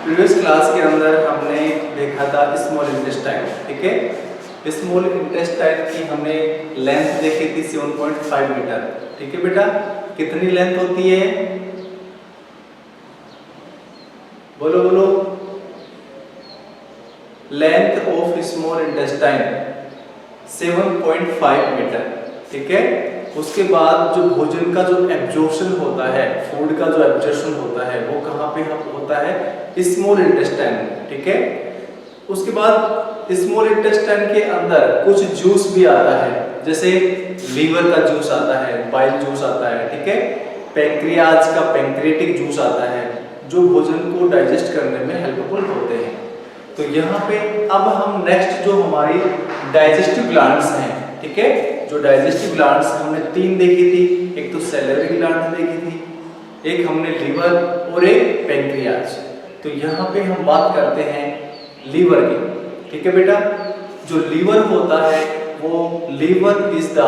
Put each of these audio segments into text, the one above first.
Previous class के अंदर हमने देखा था स्मॉल इंटेस्टाइन, ठीक है। स्मॉल इंटेस्टाइन की हमने लेंथ देखी थी 7.5 मीटर, ठीक है बेटा। कितनी लेंथ होती है, बोलो बोलो। Length of small intestine 7.5 metre, ठीक है। उसके बाद जो भोजन का जो एब्जॉर्प्शन होता है, फूड का जो एब्जॉर्प्शन होता है, वो कहाँ पे होता है, स्मॉल इंटेस्टाइन, ठीक है। उसके बाद स्मॉल इंटेस्टाइन के अंदर कुछ जूस भी आता है, जैसे लीवर का जूस आता है, बाइल जूस आता है, ठीक है। पैंक्रियाज का पैंक्रियाटिक जूस आता है, जो भोजन को डाइजेस्ट करने में हेल्पफुल होते हैं। तो यहाँ पे अब हम नेक्स्ट जो हमारी डाइजेस्टिव ग्लैंड्स हैं, ठीक है, जो डाइजेस्टिव ग्लैंड्स हमने 3 देखी थी, एक तो सैलिवरी ग्लैंड देखी थी, एक हमने लीवर और एक पैंक्रियाज। तो यहाँ पे हम बात करते हैं लीवर की, ठीक है बेटा। जो लीवर होता है वो लीवर इज द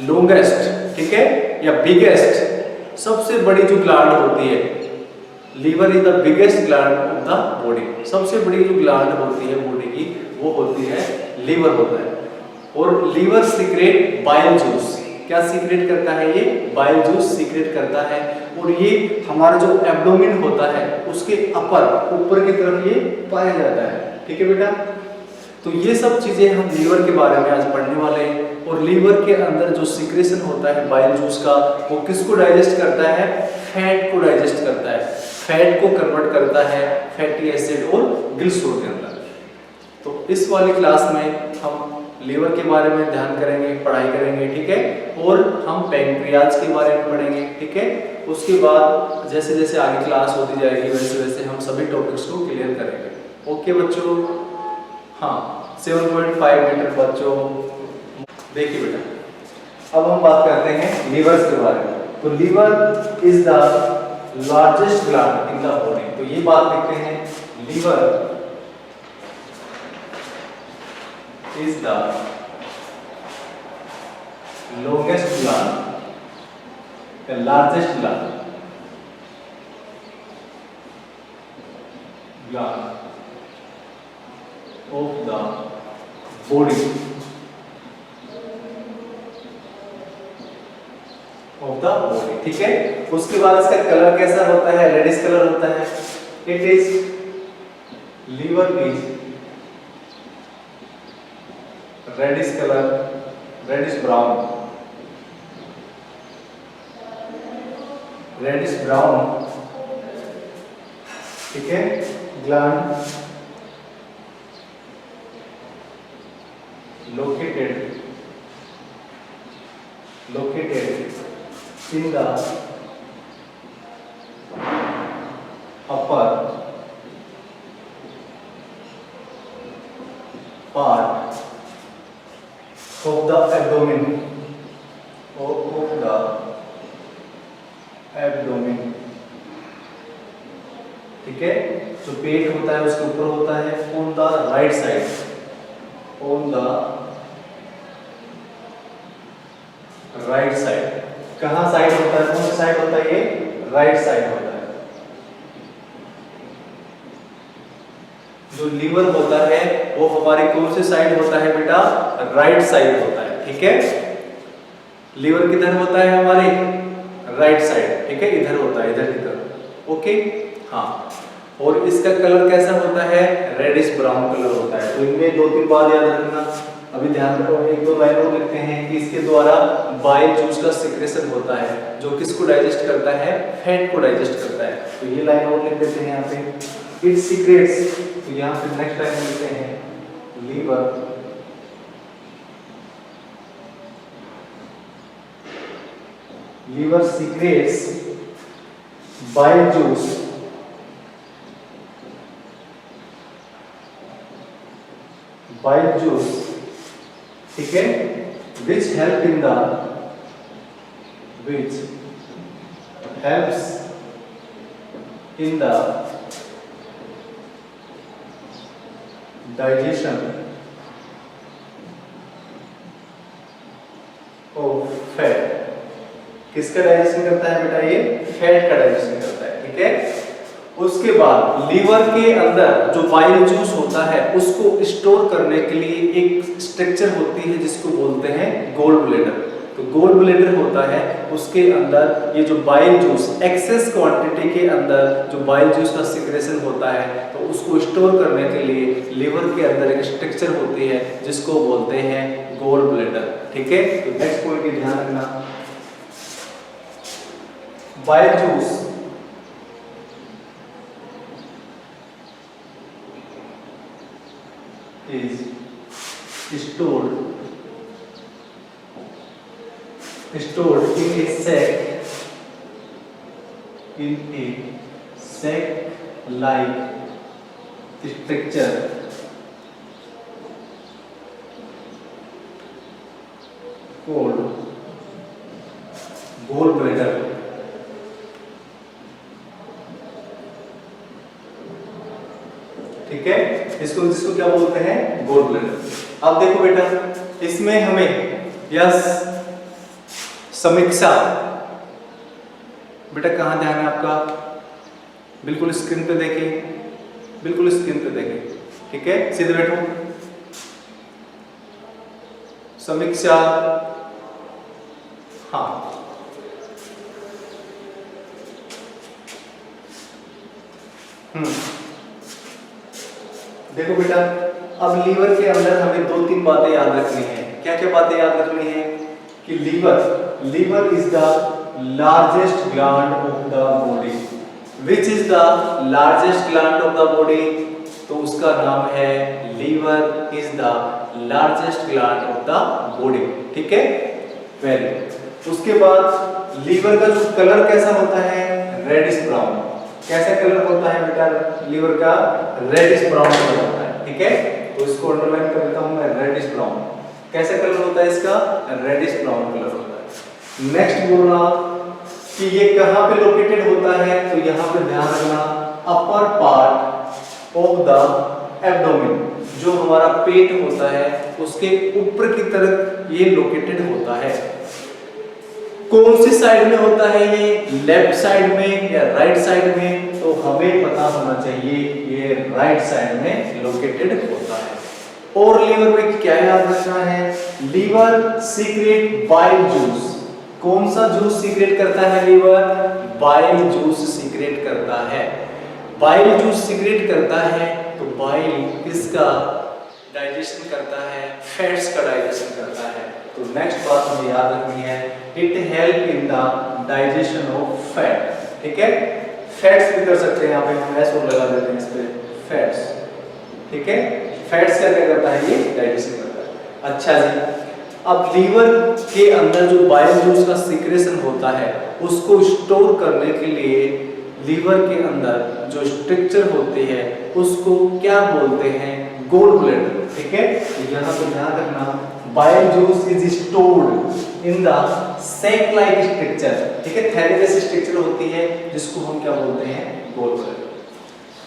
लॉन्गेस्ट, ठीक है, या बिगेस्ट, सबसे बड़ी जो ग्लैंड होती है। Liver is the biggest gland of the body, सबसे बड़ी जो ग्लैंड होती है बॉडी की वो होती है लीवर होता है। और लीवर सीक्रेट बाइल जूस, क्या सीक्रेट करता है ये, बाइल जूस सीक्रेट करता है। और ये हमारा जो एब्डोमेन होता है उसके ऊपर की तरफ ये पाया जाता है, ठीक है बेटा। तो ये सब चीजें हम लीवर के बारे में आज पढ़ने वाले हैं। और लीवर के अंदर जो सीक्रेशन होता है बाइल जूस का, वो किसको डाइजेस्ट करता है, फैट को डाइजेस्ट करता है, फैट को कन्वर्ट करता है फैटी एसिड और ग्लिसरॉल के अंदर। तो इस वाली क्लास में हम लीवर के बारे में ध्यान करेंगे, पढ़ाई करेंगे, ठीक है। और हम पैंक्रियाज के बारे में पढ़ेंगे, ठीक है। उसके बाद जैसे जैसे आगे क्लास होती जाएगी वैसे वैसे हम सभी टॉपिक्स को क्लियर करेंगे। ओके बच्चों, हाँ 7.5 मीटर बच्चों। देखिए बेटा, अब हम बात करते हैं लीवर के बारे में। तो liver is the largest gland in the body. तो ये बात लिखते हैं, liver is the longest gland, the largest gland of the body ठीक है। उसके बाद इसका कलर कैसा होता है, रेडिश कलर होता है। It is liver is reddish colour, reddish brown, reddish brown, ठीक है। Gland located in the upper part of the abdomen, ठीक है। जो पेट होता है उसके ऊपर होता है, on the right side, on the right side. कहाँ साइड होता है, कौन सा साइड होता है, ये राइट साइड होता है। जो लीवर होता है वो हमारे कौन से साइड होता है बेटा, राइट साइड होता है, ठीक है। लीवर किधर होता है, हमारे राइट साइड, ठीक है, इधर होता है, इधर की तरफ, ओके, हाँ। और इसका कलर कैसा होता है, रेडिश ब्राउन कलर होता है। तो इनमें 2-3 बात याद रखना। अभी ध्यान रखो, 1-2 लाइन और लिखते हैं कि इसके द्वारा बाइल जूस का सिक्रेशन होता है, जो किसको डाइजेस्ट करता है, फैट को डाइजेस्ट करता है। तो ये लाइन और लिख देते हैं यहाँ पे, इट सीक्रेट्स। तो यहाँ पे नेक्स्ट लाइन लिखते हैं, लीवर सीक्रेट्स बाइल जूस ठीक है, which helps in the digestion of fat। किसका डाइजेशन करता है बेटा, ये फैट का डाइजेशन करता है, ठीक है। उसके बाद लीवर के अंदर जो बाइल जूस होता है उसको स्टोर करने के लिए एक स्ट्रक्चर होती है जिसको बोलते हैं गोल ब्लैडर। तो गोल ब्लैडर होता है, उसके अंदर ये जो बाइल जूस एक्सेस क्वांटिटी के अंदर जो बाइल जूस का सिक्रेशन होता है तो उसको स्टोर करने के लिए लीवर के अंदर एक स्ट्रक्चर होती है जिसको बोलते हैं गोल ब्लैडर। ठीक है, तो नेक्स्ट पॉइंट पे ध्यान रखना, bile juice is stored in a sac like structure called gallbladder। ठीक है, जिसको क्या बोलते हैं, गोल ब्लैडर। अब देखो बेटा, इसमें हमें यस समीक्षा, बेटा कहां ध्यान है आपका, बिल्कुल स्क्रीन पे देखें, बिल्कुल स्क्रीन पे देखें। ठीक है, सीधे बैठो। समीक्षा, हाँ देखो बेटा, अब लीवर के अंदर हमें 2-3 बातें याद रखनी है। क्या क्या बातें याद रखनी है कि liver is the largest gland of the body. Which is the largest gland of the body? तो उसका नाम है liver is the largest gland of the body. ठीक है, वेरी गुड। उसके बाद लीवर का जो कलर कैसा होता है, रेडिश ब्राउन। कैसा कलर होता है बेटा लीवर का? रेडिश ब्राउन कलर होता है। ठीक है, तो इसको अंडरलाइन कर देता हूं मैं, रेडिश ब्राउन। कैसा कलर होता है इसका? रेडिश ब्राउन कलर होता है। नेक्स्ट बोलना कि ये कहां पे लोकेटेड होता है, तो यहां पे ध्यान रखना, upper part of the abdomen, जो हमारा पेट होता है उसके ऊपर की तरफ ये लोकेटेड होता है। कौन सी साइड में होता है ये, लेफ्ट साइड में या राइट साइड में? तो हमें पता होना चाहिए ये राइट साइड में लोकेटेड होता है। और लीवर में क्या याद रखना है, लीवर सीक्रेट बाइल जूस। कौन सा जूस सीक्रेट करता है लीवर? बाइल जूस सीक्रेट करता है। बाइल जूस सीक्रेट करता है तो बाइल किसका डाइजेशन करता है? फैट्स का डाइजेशन करता है। तो नेक्स्ट बात हमें याद रखनी है, it help in the digestion of fat. ठीक है, फैट्स भी कर सकते हैं, यहाँ पे हम एस और लगा देते हैं इस पे, फैट्स। ठीक है, फैट्स क्या क्या करता है, ये डाइजेशन करता है। अच्छा जी, अब लीवर के अंदर जो बाइल जूस का सीक्रेशन होता है उसको स्टोर करने के लिए लीवर के अंदर जो स्ट्रक्चर होती है उसको क्या बोलते हैं? Gall bladder. ठीक है, तो यहाँ पे ध्यान रखना, bile juice is stored in the sac like structure. ठीक है, थैली जैसी स्ट्रक्चर होती है जिसको हम क्या बोलते हैं? Gall bladder.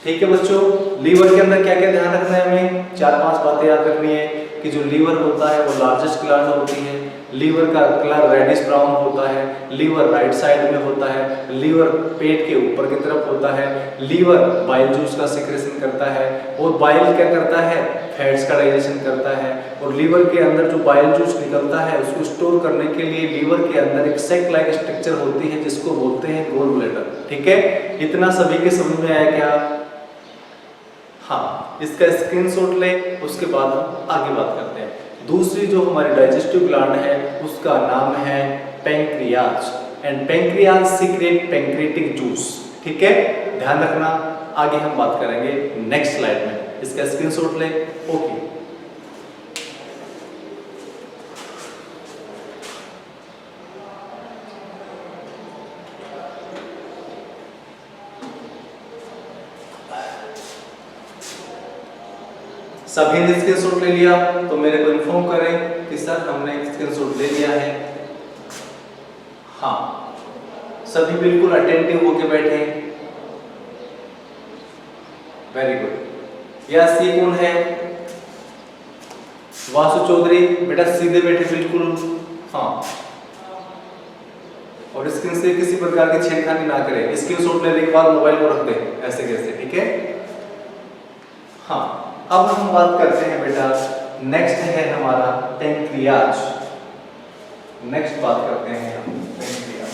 ठीक है बच्चों, लीवर के अंदर क्या क्या ध्यान रखना है हमें? 4-5 बातें याद रखनी है कि जो लीवर होता है वो लार्जेस्ट ग्लैंड होती है, लीवर का कलर रेडिश ब्राउन होता है, लीवर राइट साइड में होता है, लीवर पेट के ऊपर की तरफ होता है, लीवर बाइल जूस का सिक्रेशन करता है और बाइल क्या करता है? फैट्स का डाइजेशन करता है। और लीवर के अंदर जो बाइल जूस निकलता है उसको स्टोर करने के लिए लीवर के अंदर एक सैक लाइक स्ट्रक्चर होती है जिसको बोलते हैं गोल ब्लैडर। ठीक है, इतना सभी के समझ में आया क्या? हाँ, इसका स्क्रीनशॉट ले, उसके बाद हम आगे बात करते हैं। दूसरी जो हमारी डाइजेस्टिव ग्लैंड है उसका नाम है pancreas, and pancreas secret pancreatic juice. ठीक है, ध्यान रखना, आगे हम बात करेंगे नेक्स्ट स्लाइड में। इसका स्क्रीनशॉट ले। ओके, सभी ने स्क्रीनशॉट ले लिया तो मेरे को इन्फॉर्म करें कि सर हमने स्क्रीनशॉट ले लिया है। हाँ, सभी बिल्कुल अटेंटिव होके बैठे। Very good. यस, ये कौन है? वासु चौधरी। बेटा सीधे बैठे बिल्कुल। हाँ, और स्क्रीन से किसी प्रकार की छेड़खानी ना करें। स्क्रीनशॉट लेने के बाद मोबाइल को रख दें ऐसे कैसे, ठीक है। हाँ, अब हम बात करते हैं बेटा, नेक्स्ट है हमारा पेंक्रियाज। नेक्स्ट बात करते हैं हम पेंक्रियाज।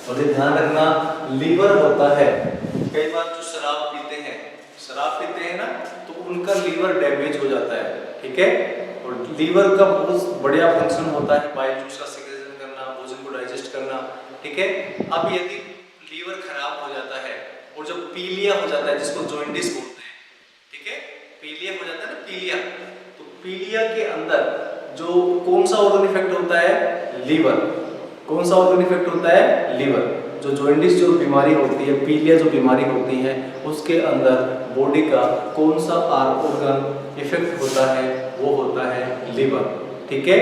और ये ध्यान रखना, लीवर होता है, कई बार जो शराब पीते हैं ना, तो उनका लीवर डैमेज हो जाता है, ठीक है। और लीवर का बहुत बढ़िया फंक्शन होता है बाइल जूस का सिक्रेशन करना, भोजन को डाइजेस्ट करना, ठीक है। अब यदि लीवर खराब हो जाता है और जब पीलिया हो जाता है, जिसको जॉइंटिस बोलते हैं, ठीक है, पीलिया हो जाता है ना, पीलिया, तो पीलिया के अंदर जो कौन सा ऑर्गन इफेक्ट होता है, लीवर। कौन सा ऑर्गन इफेक्ट होता है, लीवर। जो जॉइंटिस जो बीमारी होती है, पीलिया जो बीमारी होती है, उसके अंदर बॉडी का कौन सा ऑर्गन इफेक्ट होता है, वो होता है लीवर, ठीक है।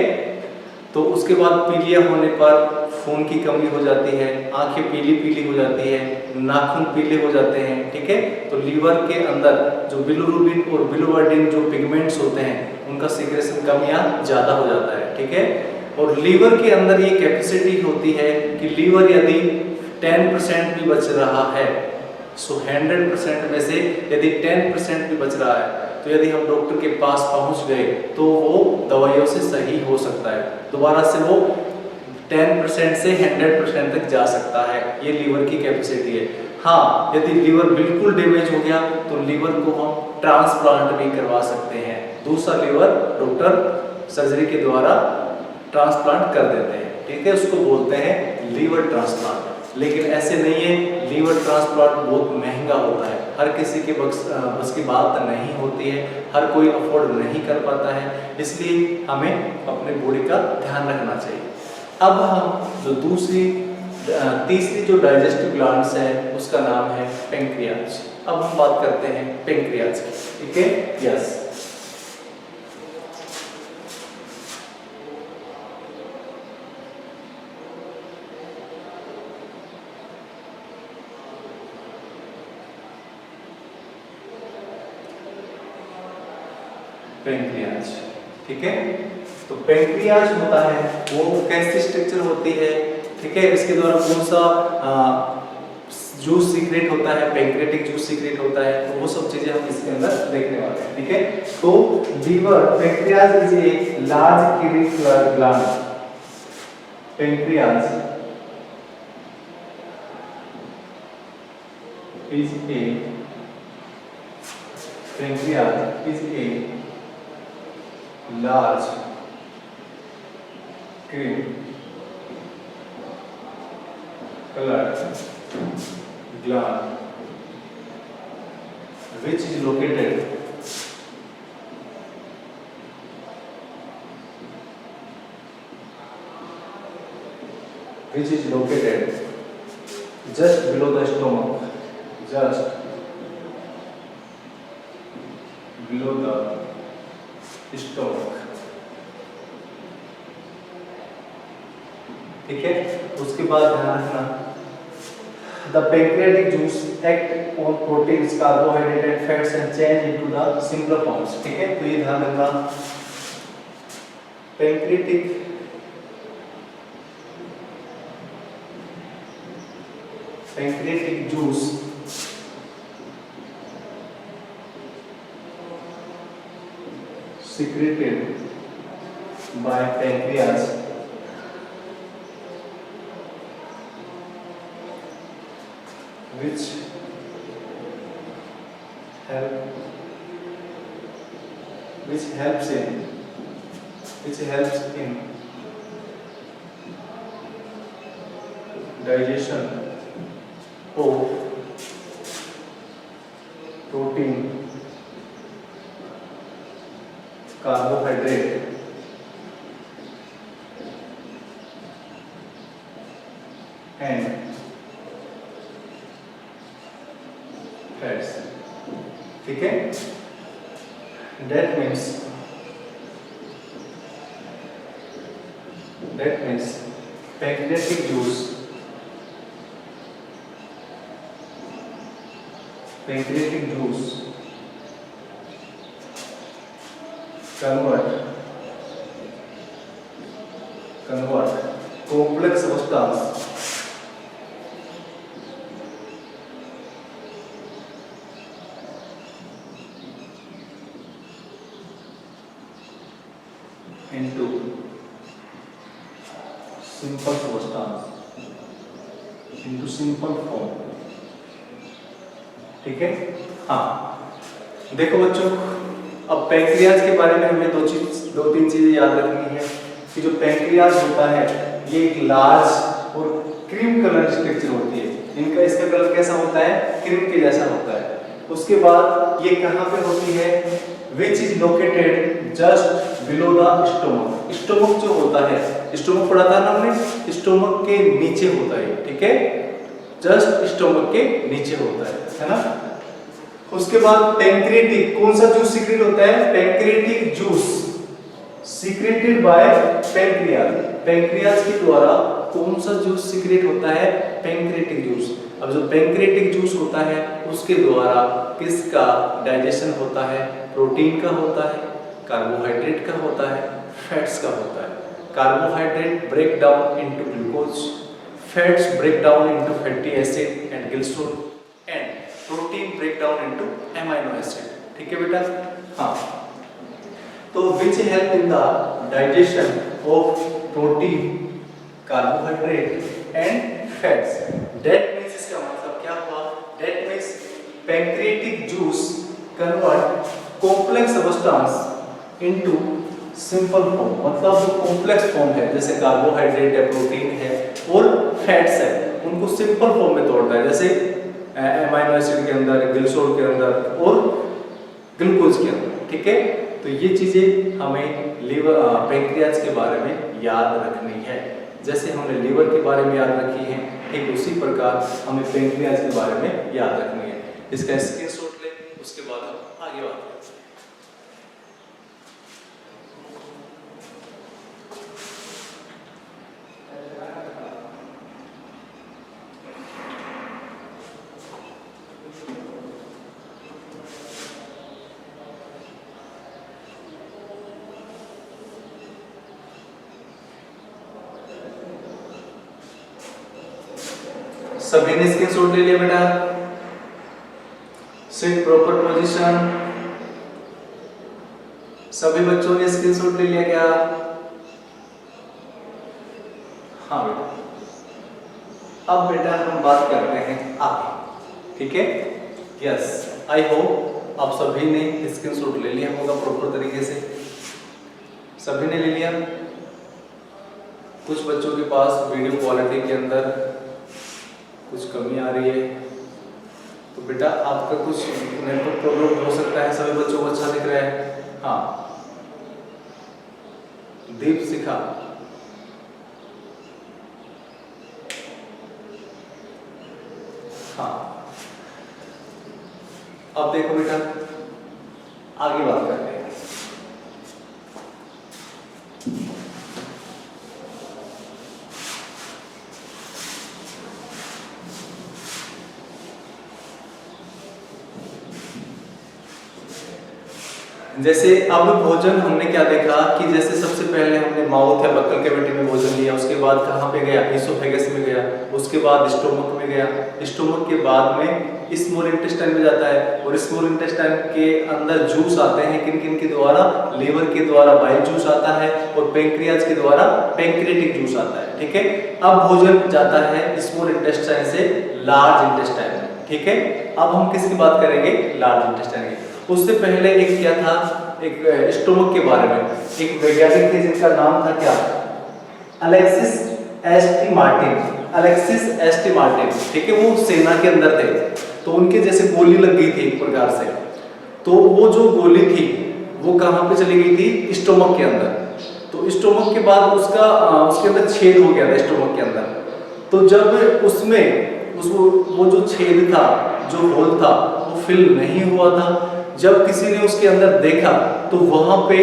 तो उसके बाद पीलिया होने पर खून की कमी हो जाती है, आंखें पीली पीली हो जाती है, नाखून पीले हो जाते हैं, ठीक है। तो लीवर के अंदर जो बिलिरुबिन और बिलिवर्डिन जो पिगमेंट्स होते हैं, उनका सीक्रेशन कम या ज्यादा हो जाता है, ठीक है। और लीवर के अंदर ये कैपेसिटी होती है कि लीवर यदि 10% भी बच रहा है, सो 100% में से यदि 10% भी बच रहा है, तो यदि हम डॉक्टर के पास पहुंच गए तो वो दवाइयों से सही हो सकता है, दोबारा से वो 10% से 100% तक जा सकता है। ये लीवर की कैपेसिटी है। हाँ, यदि लीवर बिल्कुल डैमेज हो गया तो लीवर को हम ट्रांसप्लांट भी करवा सकते हैं। दूसरा लीवर डॉक्टर सर्जरी के द्वारा ट्रांसप्लांट कर देते हैं, ठीक है। उसको बोलते हैं लीवर ट्रांसप्लांट। लेकिन ऐसे नहीं है, लीवर ट्रांसप्लांट बहुत महंगा होता है, हर किसी के बस की बात नहीं होती है, हर कोई अफोर्ड नहीं कर पाता है, इसलिए हमें अपने बॉडी का ध्यान रखना चाहिए। अब हम जो तीसरी जो डाइजेस्टिव ग्लैंड्स है, उसका नाम है पेंक्रियाज। अब हम बात करते हैं पेंक्रियाज की, ठीक है। यस, पेंक्रियाज, ठीक है। तो पेंक्रियाज होता है, वो कैसी स्ट्रक्चर होती है, ठीक है। इसके द्वारा कौन सा जूस सीक्रेट होता है, पेंक्रियाटिक जूस सीक्रेट होता है, तो वो सब चीजें हम इसके अंदर देखने वाले हैं, ठीक है। तो liver, pancreas is a large kidney gland. Pancreas is a large green colored gland which is located just below the stomach, just below the stomach, ठीक है। उसके बाद ध्यान रखना, the pancreatic juice act on proteins, carbohydrate and fats and change into the simpler forms, ठीक है। तो ये ध्यान रखना, pancreatic juice secreted by pancreas which helps in digestion of protein, carbohydrate and fats, ठीक है। that means pancreatic juice convert complex substance into simple substance, into simple form। ठीक है। हाँ देखो बच्चों, अब पैंक्रियाज के बारे में हमें दो तीन चीजें याद रखनी है कि जो पैंक्रियाज होता है ये एक लार्ज और क्रीम कलर स्ट्रक्चर होती है। इसका कलर कैसा होता है? क्रीम के जैसा होता है। उसके बाद ये कहाँ पे होती है? Which is located just below the stomach. Stomach जो होता है, स्टोमक पढ़ा था ना हमने, स्टोमक के नीचे होता है। ठीक है, जस्ट स्टोमक के नीचे होता है ना। उसके बाद पैंक्रियाटिक, कौन सा जूस सीक्रेट होता है? Pancreatic juice secreted by pancreas. Pancreas के द्वारा कौन सा जूस सीक्रेट होता है? Pancreatic juice. अब जो पैंक्रियाटिक जूस होता है उसके द्वारा किसका डाइजेशन होता है? प्रोटीन का होता है, कार्बोहाइड्रेट का होता है, फैट्स का होता है। Carbohydrate break down into glucose, fats break down into fatty acid and glycerol, and protein break down into amino acid. ठीक है बेटा। हाँ, तो which help in the digestion of protein, carbohydrate and fats. That means, इसका मतलब क्या हुआ? That means pancreatic juice convert complex substance into simple form. मतलब जो कॉम्प्लेक्स फॉर्म है, जैसे कार्बोहाइड्रेट है, प्रोटीन है और फैट्स है, उनको सिंपल फॉर्म में तोड़ता है, जैसे एमाइनो एसिड के अंदर, गिल्सोल के अंदर और ग्लूकोज के अंदर। ठीक है, तो ये चीजें हमें लीवर पैंक्रियाज के बारे में याद रखनी है। जैसे हमने लीवर के बारे में याद रखी है, ठीक उसी प्रकार हमें पैंक्रियाज के बारे में याद रखनी है। इसका स्क्रीनशॉट ले, उसके बाद हम आगे बात करते हैं। सभी ने स्क्रीनशॉट ले लिया बेटा? Sit proper position. सभी बच्चों ने स्क्रीनशॉट ले लिया क्या? हाँ बेटा। अब बेटा हम बात करते हैं आगे। ठीक है, यस, आई होप आप सभी ने स्क्रीनशॉट ले लिया होगा प्रॉपर तरीके से। सभी ने ले लिया? कुछ बच्चों के पास वीडियो क्वालिटी के अंदर कुछ कमी आ रही है, तो बेटा आपका कुछ नेटवर्क प्रॉब्लम हो सकता है। सभी बच्चों को अच्छा दिख रहा है? हाँ, दीप शिखा, हाँ। अब देखो बेटा, आगे बात करते हैं। जैसे अब भोजन हमने क्या देखा कि जैसे सबसे पहले हमने माउथ या बक्कल कैविटी में भोजन लिया, उसके बाद कहाँ पे गया? इसोफेगस में गया, उसके बाद स्टोमक में गया, स्टोमक के बाद में स्मॉल इंटेस्टाइन में जाता है, और स्मॉल इंटेस्टाइन के अंदर जूस आते हैं। किन किन के द्वारा? लीवर के द्वारा बाइल जूस आता है और पैंक्रियाज के द्वारा पैंक्रियाटिक जूस आता है। ठीक है, अब भोजन जाता है स्मॉल इंटेस्टाइन से लार्ज इंटेस्टाइन में। ठीक है, अब हम किसकी बात करेंगे? लार्ज इंटेस्टाइन की। उससे पहले एक क्या था, एक स्टोमक के बारे में एक वैज्ञानिक थे जिनका नाम था क्या? Alexis S T Martin. Alexis S T Martin, ठीक है, वो सेना के अंदर थे, तो उनके जैसे गोली लग गई थी एक प्रकार से, तो वो जो गोली थी वो कहाँ पे चली गई थी? स्टोमक के अंदर। तो स्टोमक के बाद उसके अंदर छेद हो गया था स्टोमक के अंदर। तो जब वो जो छेद था, जो होल था, वो फिल नहीं हुआ था। जब किसी ने उसके अंदर देखा तो वहां पे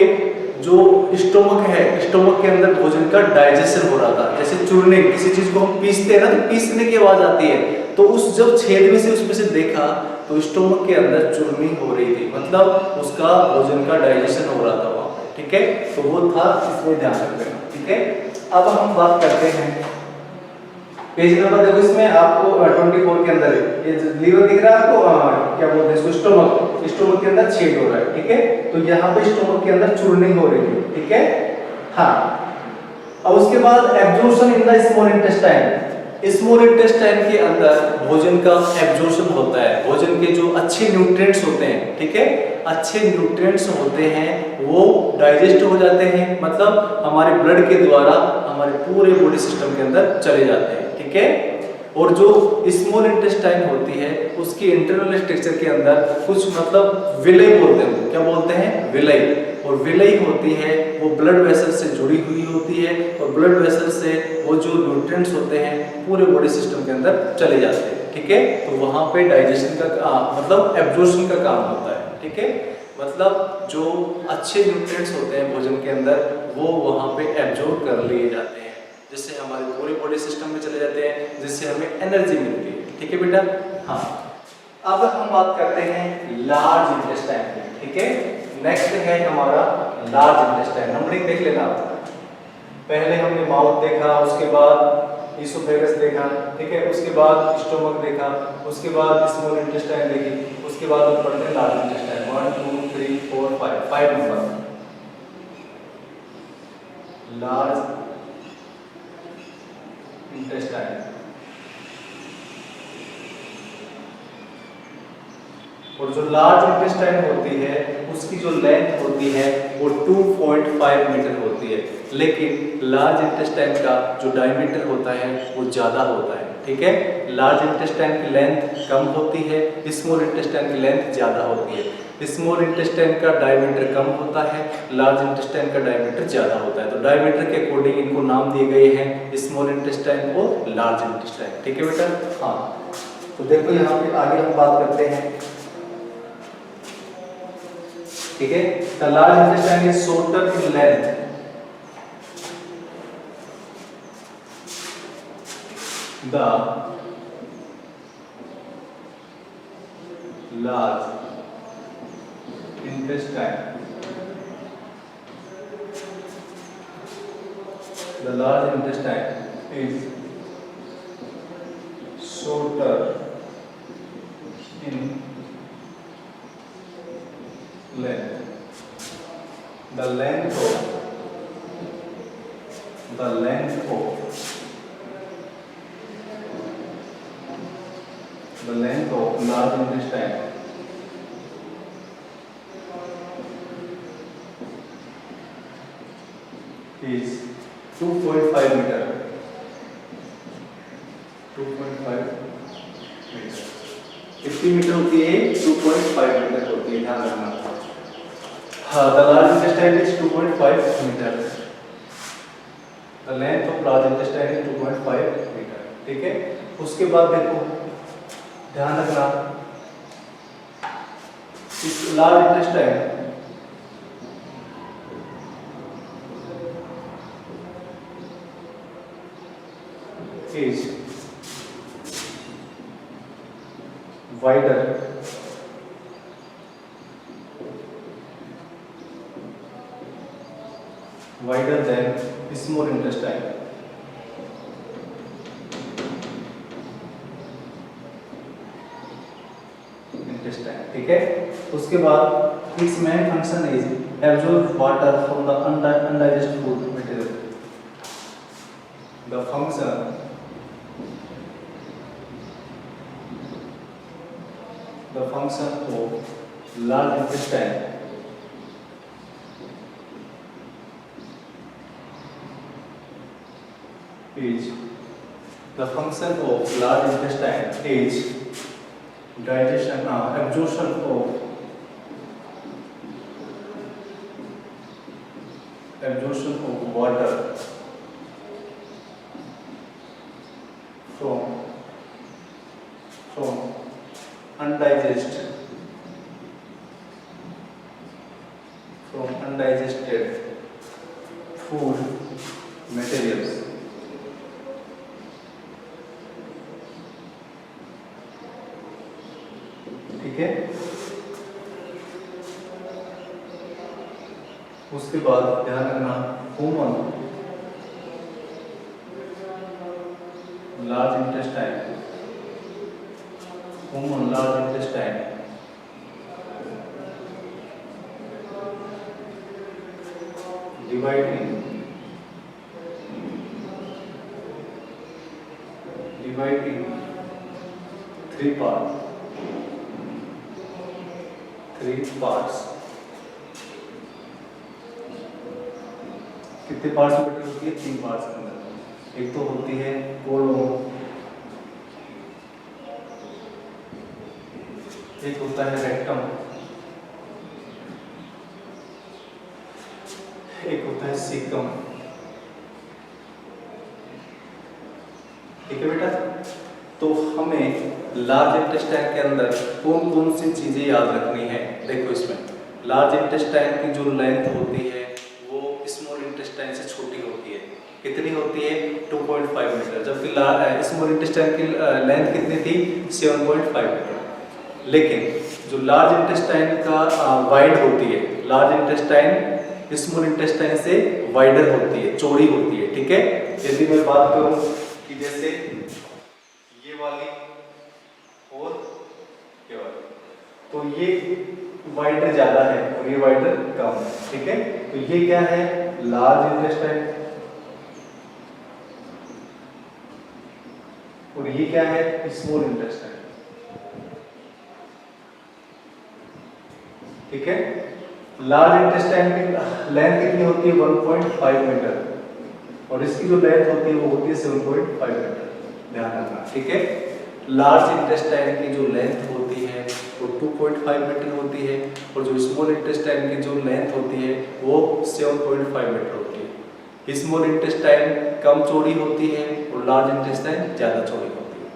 जो स्टोमक है, स्टोमक के अंदर भोजन का डाइजेशन हो रहा था। जैसे चूरने, किसी चीज को हम पीसते हैं ना, तो पीसने की आवाज आती है, तो उस जब छेद में से उसमें से देखा तो स्टोमक के अंदर चूरनी हो रही थी, मतलब उसका भोजन का डाइजेशन हो रहा था वहां पे। ठीक है, तो वो था, इसमें ध्यान रख लेना। ठीक है, अब हम बात करते हैं पेज नंबर, देखो इसमें आपको 24 के अंदर ये लीवर दिख रहा है आपको, क्या बोलते हैं इसको, स्टोमक के अंदर छेद हो रहा है। ठीक है, तो यहाँ पे स्टोमक के अंदर चूर्निंग हो रही है। ठीक है, हाँ। अब उसके बाद absorption in the small intestine, small intestine के अंदर भोजन का एब्जॉर्प्शन होता है, भोजन के जो अच्छे न्यूट्रिएंट्स होते हैं, ठीक है, अच्छे न्यूट्रिएंट्स होते हैं वो डाइजेस्ट हो जाते हैं, मतलब हमारे ब्लड के द्वारा हमारे पूरे बॉडी सिस्टम के अंदर चले जाते हैं। ठीक है, और जो स्मॉल इंटेस्टाइन होती है उसके इंटरनल स्ट्रक्चर के अंदर कुछ मतलब विलय बोलते हैं, क्या बोलते हैं, विलय, और विलय होती है वो ब्लड वेसल से जुड़ी हुई होती है, और ब्लड वेसल से वो जो न्यूट्रिएंट्स होते हैं पूरे बॉडी सिस्टम के अंदर चले जाते हैं। ठीक है, तो वहां पे डाइजेशन का मतलब एब्जॉर्प्शन का काम होता है। ठीक है, मतलब जो अच्छे न्यूट्रिएंट्स होते हैं भोजन के अंदर वो वहां पे एब्जॉर्ब कर लिए जाते हैं, जिससे हमारे पूरे बॉडी सिस्टम में चले जाते हैं, जिससे हमें एनर्जी मिलती है। ठीक है बेटा, हाँ। अब हम बात करते हैं लार्ज इंटेस्टाइन की। ठीक है, नेक्स्ट है हमारा लार्ज इंटेस्टाइन, नंबरिंग देख लेना आप। पहले हमने माउथ देखा, उसके बाद इसोफेगस देखा, ठीक है, उसके बाद स्टोमक देखा, उसके बाद स्मॉल इंटेस्टाइन देखी, उसके बाद हम पढ़ते हैं large intestine. 1 2 3 4 5 number large intestine. और जो लार्ज इंटेस्टाइन होती है उसकी जो लेंथ होती है वो 2.5 मीटर होती है, लेकिन लार्ज इंटेस्टाइन का जो डायमीटर होता है वो ज़्यादा होता है। ठीक है, लार्ज इंटेस्टाइन की लेंथ कम होती है, स्मॉल इंटेस्टाइन की लेंथ ज़्यादा होती है। स्मॉल इंटेस्टाइन का डायमीटर कम होता है, लार्ज इंटेस्टाइन का डायमीटर ज़्यादा होता है। तो डायमीटर के अकॉर्डिंग इनको नाम दिए गए हैं, स्मॉल इंटेस्टाइन और लार्ज इंटेस्टाइन। ठीक है बेटा, हाँ। तो देखो यहाँ पे आगे हम बात करते हैं। ठीक है, the large intestine is shorter in length, the large intestine, the large intestine is shorter in length, the length of large intestine is 2.5 meter. 2.5 metre कितनी मीटर होती है? 2.5 मीटर होती है, ध्यान रखना। हाँ, the large intestine is 2.5 metre, the length of large intestine is 2.5 metre. ठीक है, उसके बाद देखो ध्यान रखना, इस large intestine is wider than small intestine. ठीक है, उसके बाद its main function is absorb water from the undigested food material. The function of large intestine is digestion, absorption of water from undigested food materials. ठीक है, उसके उसके बाद ध्यान रखना common large intestine, common large intestine dividing three parts। कितने parts में बटी होती है? 3 पार्ट्स के अंदर। एक तो होती है कोलोन, एक होता है रेक्टम, एक होता है सीकम। ठीक है बेटा, तो हमें लार्ज इंटेस्टाइन के अंदर कौन कौन सी चीजें याद रखनी है? देखो इसमें लार्ज इंटेस्टाइन की जो लेंथ होती है वो स्मॉल इंटेस्टाइन से छोटी होती है। कितनी होती है? 2.5 मीटर, जबकि स्मॉल इंटेस्टाइन की लेंथ कितनी थी? 7.5 मीटर। लेकिन जो लार्ज इंटेस्टाइन का वाइड होती है, लार्ज इंटेस्टाइन स्मॉल इंटेस्टाइन से वाइडर होती है, चौड़ी होती है। ठीक है, यदि मैं बात करूं कि जैसे ये वाली और ये वाली, तो ये वाइडर ज्यादा है और ये वाइडर कम है। ठीक है, तो ये क्या है? लार्ज इंटेस्टाइन, और ये क्या है? Small intestine. ठीक है, लार्ज इंटेस्टाइन की लेंथ कितनी होती है? 1.5 मीटर, और इसकी जो लेंथ होती है वो होती है 7.5 मीटर। ध्यान रखना। ठीक है, लार्ज इंटेस्टाइन की जो लेंथ होती है वो 2.5 मीटर होती है, और जो स्मॉल इंटेस्टाइन की जो लेंथ होती है वो 7.5 मीटर होती है। स्मॉल इंटेस्टाइन कम चौड़ी होती है और लार्ज इंटेस्टाइन ज्यादा चौड़ी होती है।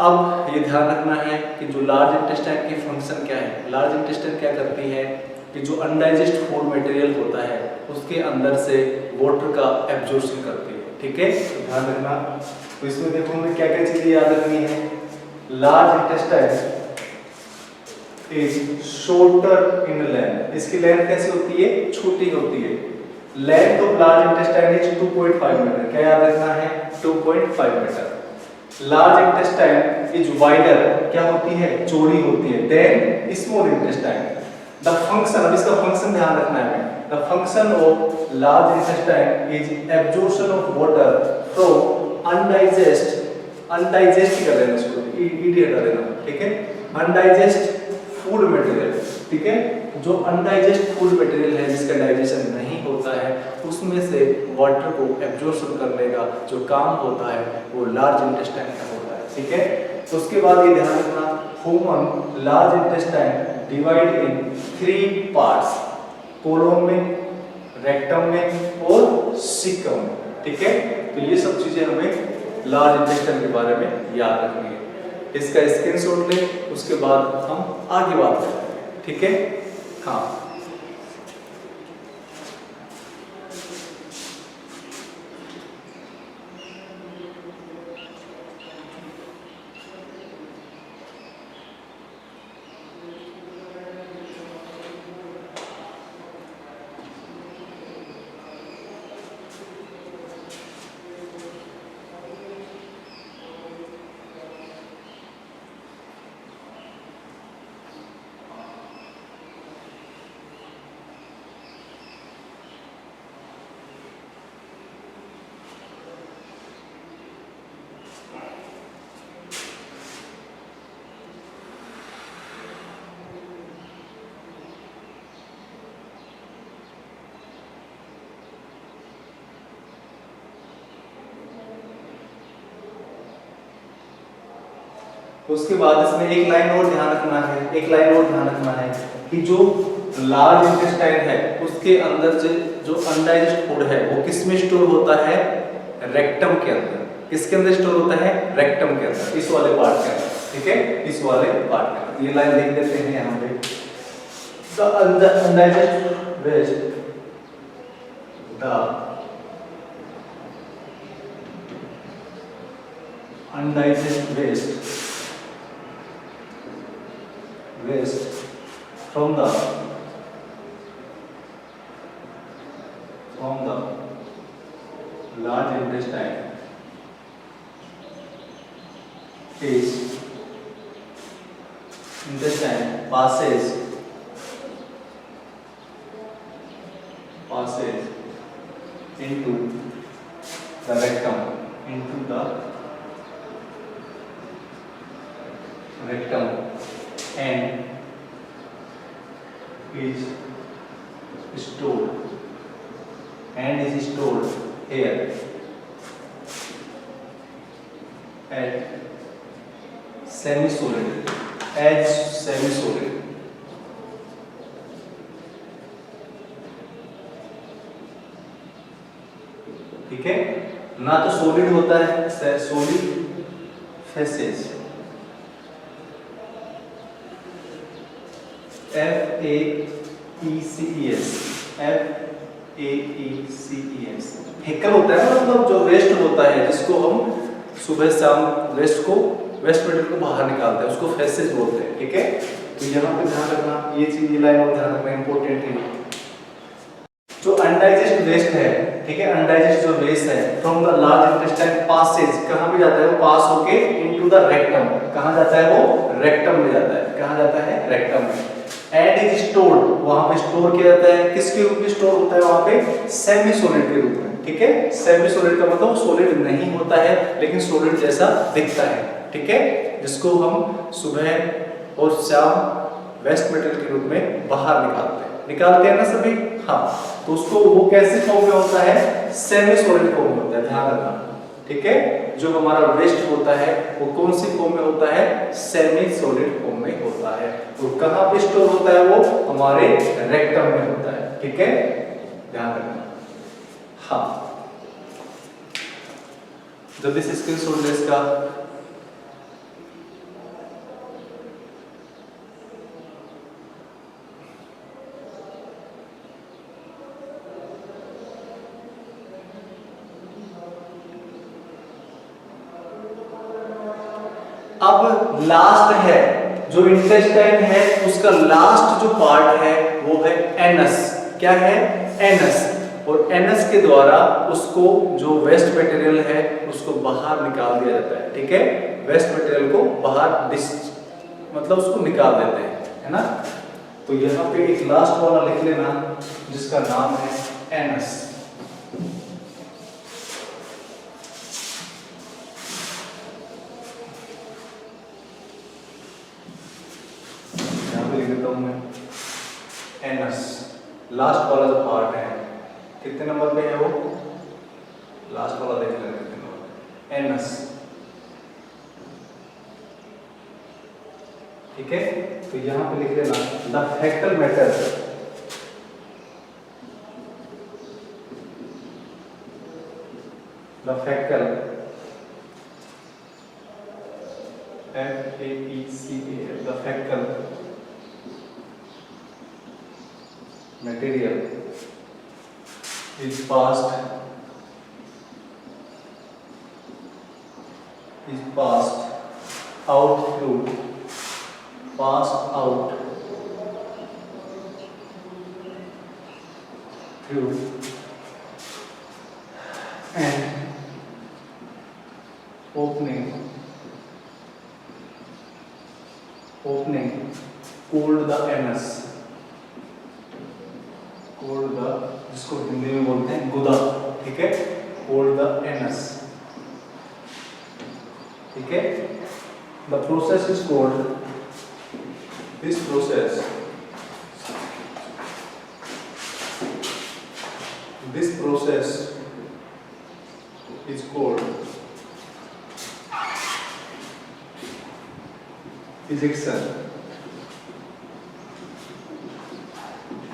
अब ये ध्यान रखना है कि जो लार्ज इंटेस्टाइन की फंक्शन क्या है। लार्ज इंटेस्टाइन क्या करती है कि जो अनडाइजेस्ट फूड मटेरियल होता है उसके अंदर से वाटर का एब्जॉर्प्शन करती है। ठीक है, तो ध्यान रखना। तो इसमें देखो हमें क्या क्या चीजें याद रखनी है। Large intestine is shorter in length, इसकी लेंथ कैसी होती है? छोटी होती है। Length of large intestine is 2.5 metre. क्या याद रखना है? 2.5 metre. Large intestine is wider, क्या होती है? चौड़ी होती है, than small intestine. The function, अब इसका फंक्शन ध्यान रखना है। The function of large intestine is absorption of water from undigest, undigest कर लेना इसको, ईडी हटा देना। ठीक है, अनडाइजेस्ट फूड मटेरियल। ठीक है, जो अनडाइजेस्ट फूड मटेरियल है जिसका डाइजेशन नहीं होता है उसमें से वाटर को एब्जॉर्प्शन करने का जो काम होता है वो लार्ज इंटेस्टाइन का होता है। ठीक है, तो उसके बाद ये ध्यान रखना, human large intestine divide in 3 parts, colon में, रेक्टम में और सीकम में। ठीक है, तो ये सब चीजें हमें लार्ज इंटेस्टाइन के बारे में याद रखनी है। इसका स्क्रीनशॉट ले, उसके बाद हम आगे बात करते हैं। ठीक है, हाँ। उसके बाद इसमें एक लाइन और ध्यान रखना है, एक लाइन और ध्यान रखना है कि जो लार्ज इंटेस्टाइन है उसके अंदर से जो अनडाइजेस्ट फूड है वो किस में स्टोर होता है? रेक्टम के अंदर। किसके अंदर स्टोर होता है? रेक्टम के अंदर, इस वाले पार्ट के अंदर। ठीक है, इस वाले पार्ट के अंदर। ये लाइन लिख देते हैं यहाँ पे, the undigest waste, the undigest waste from the large intestine is intestine passes into the rectum, and is stored here as semi-solid. ठीक है, ना तो सॉलिड होता है, सॉलिड फेसेस, FAECES, फेकल होता है, मतलब जो वेस्ट होता है जिसको हम सुबह शाम वेस्ट मटेरियल को बाहर निकालते हैं उसको फेसेस बोलते हैं। ठीक है, तो यहाँ पे ध्यान रखना, ये चीज लाइन और ध्यान रखना इंपॉर्टेंट है। जो अनडाइजेस्ट वेस्ट है, ठीक है, अनडाइजेस्ट जो वेस्ट है from the large intestine passes, कहां पे जाता है वो, पास होके इनटू द रेक्टम, कहां जाता है वो, रेक्टम में जाता है, कहां जाता है, रेक्टम में। एंड इज स्टोर्ड, वहां पे स्टोर किया जाता है, किसके रूप में स्टोर होता है वहां पे, सेमी सॉलिड के रूप में। ठीक है, सेमी सॉलिड का मतलब सॉलिड नहीं होता है लेकिन सॉलिड जैसा दिखता है। ठीक है, जिसको हम सुबह और शाम वेस्ट मटेरियल के रूप में बाहर निकालते हैं ना सभी। हाँ, तो उसको वो कैसे फॉर्म में होता है, सेमी सॉलिड फॉर्म में होता है, ध्यान रखना। ठीक है, जो हमारा वेस्ट होता है वो कौन सी फॉर्म में होता है, सेमी सॉलिड फॉर्म में होता है। और कहां पे स्टोर होता है वो, हमारे रेक्टम में होता है। ठीक है, ध्यान रखना। हाँ, जल्दी से स्क्रीनशॉट ले इसका। अब लास्ट है जो इंटेस्टाइन है, उसका लास्ट जो पार्ट है वो है एनस। क्या है, एनस। और एनस के द्वारा उसको जो वेस्ट मटेरियल है उसको बाहर निकाल दिया जाता है। ठीक है, वेस्ट मटेरियल को बाहर मतलब उसको निकाल देते हैं, है ना। तो यहाँ पे एक लास्ट वाला लिख लेना जिसका नाम है एनस। एनस लास्ट वाला जो पार्ट है, कितने नंबर पे है वो, लास्ट वाला देख लेते हैं, एनस। ठीक है, तो यहां पे लिख लेना the faecal matter, the faecal FAECAL, the faecal material is passed out through and opening called the anus, जिसको हिंदी में बोलते हैं गुदा। ठीक है, called the anus। ठीक है, the process is called, this process is called ejection।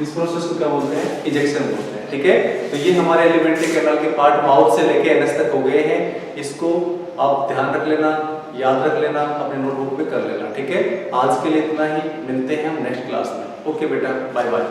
इस प्रोसेस को क्या बोलते हैं, इजेक्शन बोलते हैं। ठीक है, तो ये हमारे एलिमेंट्री कैनाल के पार्ट माउथ से लेके एनस तक हो गए हैं। इसको आप ध्यान रख लेना, याद रख लेना, अपने नोटबुक पे कर लेना। ठीक है, आज के लिए इतना ही, मिलते हैं हम नेक्स्ट क्लास में। ओके बेटा, बाय बाय।